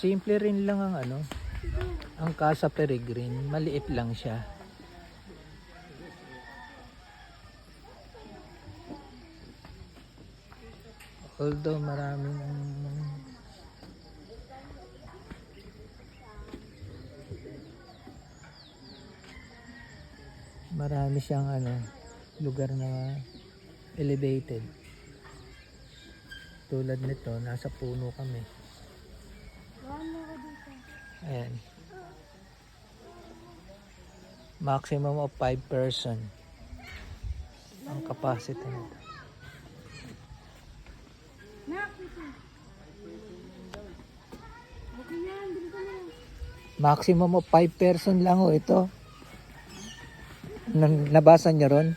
Simple rin lang ang ano, ang Casa Peregrine, maliit lang siya. Although marami siyang ano, lugar na elevated. Tulad nito, nasa puno kami. Ayan. Maximum of 5 person ang capacity nito. Maximum of 5 person lang ho ito. Nabasa niyo ron?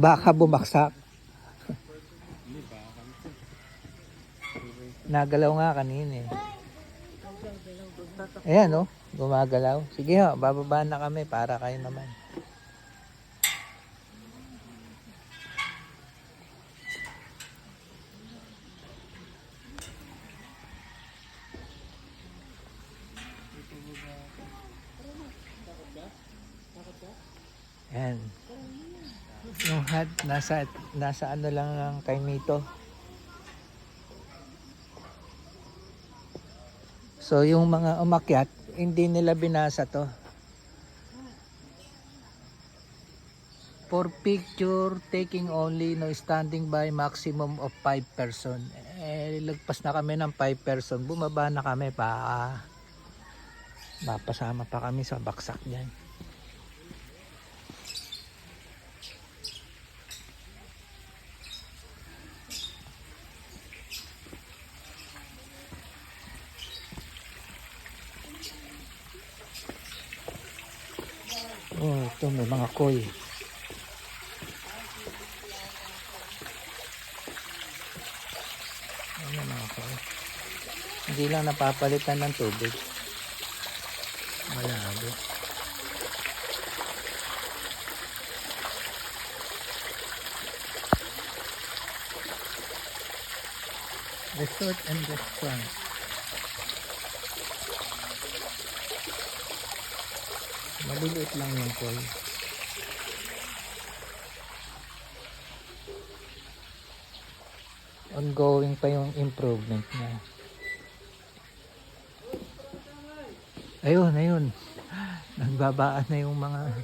Baka bumaksak. Nagalaw nga kanina eh. Ayan oh, gumagalaw. Sige ho, bababa na kami para kayo naman. Ayan. Yung hut, nasa ano lang ang kay Mito. So yung mga umakyat, hindi nila binasa to. For picture taking only, no standing by, maximum of 5 person. Lagpas na kami ng 5 person, bumaba na kami pa. Mapasama pa kami sa baksak niyan. Oh, ito may mga koi. Ano mga koi? Hindi lang napapalitan ng tubig. Malabo. Resort and restaurant. Maliliit lang yung koi. Ongoing pa yung improvement niya. Ayun. Nagbabaan na yung mga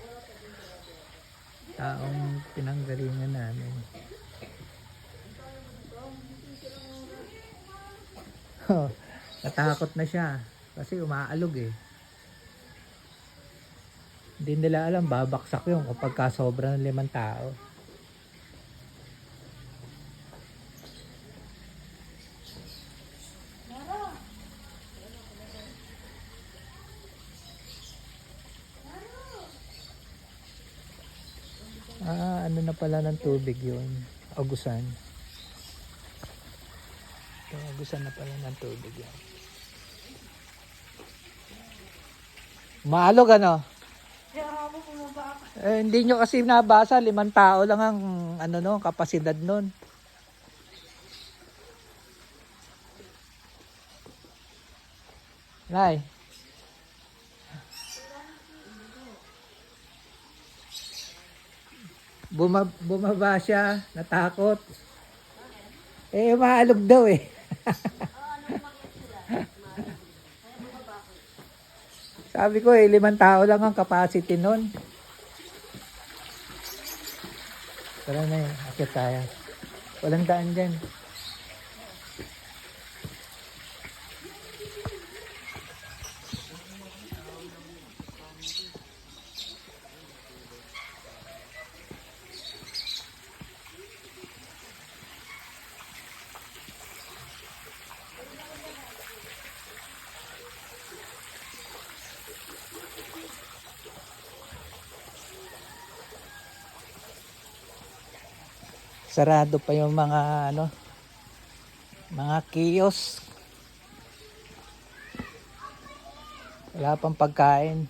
taong pinanggalingan namin. Natakot na siya kasi umaalog eh. Hindi nila alam babaksak yung kapag sobra ng 5 tao. Ano na pala ng tubig yun? Agusan. Agusan na pala ng tubig yun. Maalog ano? Hindi nyo kasi nabasa, 5 tao lang ang ano no, kapasidad nun. Nay. Bumaba siya, natakot. Maalog daw eh. Sabi ko 5 tao lang ang capacity nun. Tara na yun, akit tayo. Walang daan dyan. Sarado pa yung mga ano, mga kiosk. Wala pang pagkain.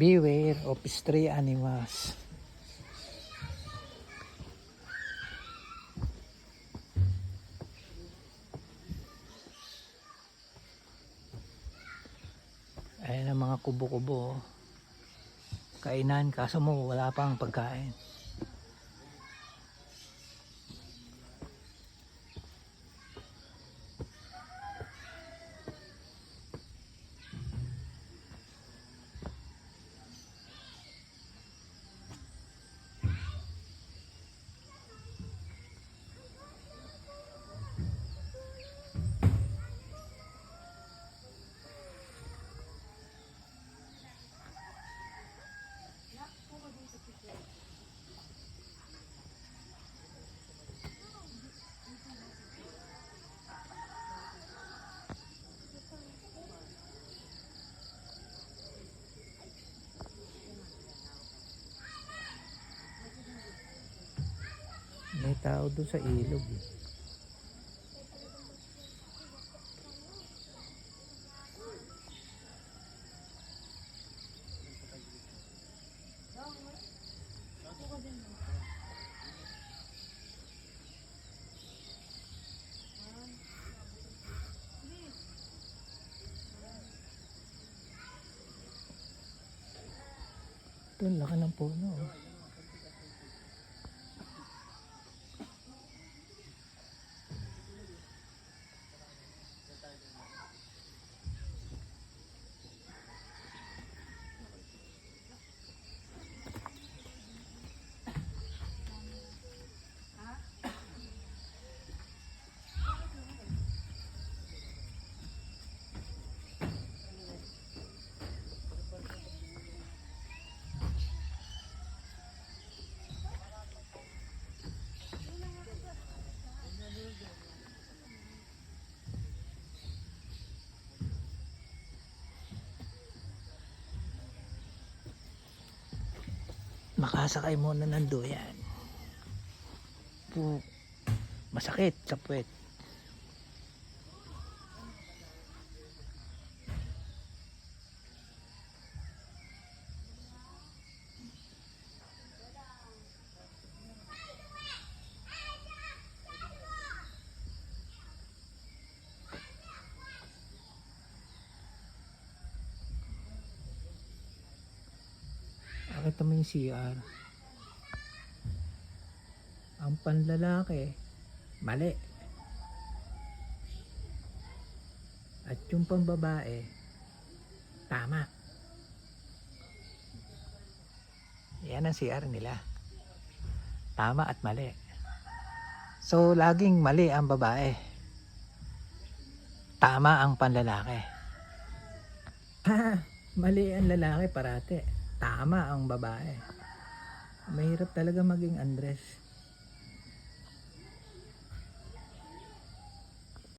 Beware of stray animals. Ayan ang mga kubo-kubo. Kainan, kaso mo wala pang pagkain. May tao doon sa ilog eh. Ito, laki ng puno. Makasakay muna ng duyan. Masakit sa puwet. Nakita mo yung CR. Ang panlalaki, mali. At yung pambabae, tama. Yan ang CR nila. Tama at mali. So, laging mali ang babae. Tama ang panlalaki. Mali ang lalaki parate. Tama ang babae. Mahirap talaga maging Andres.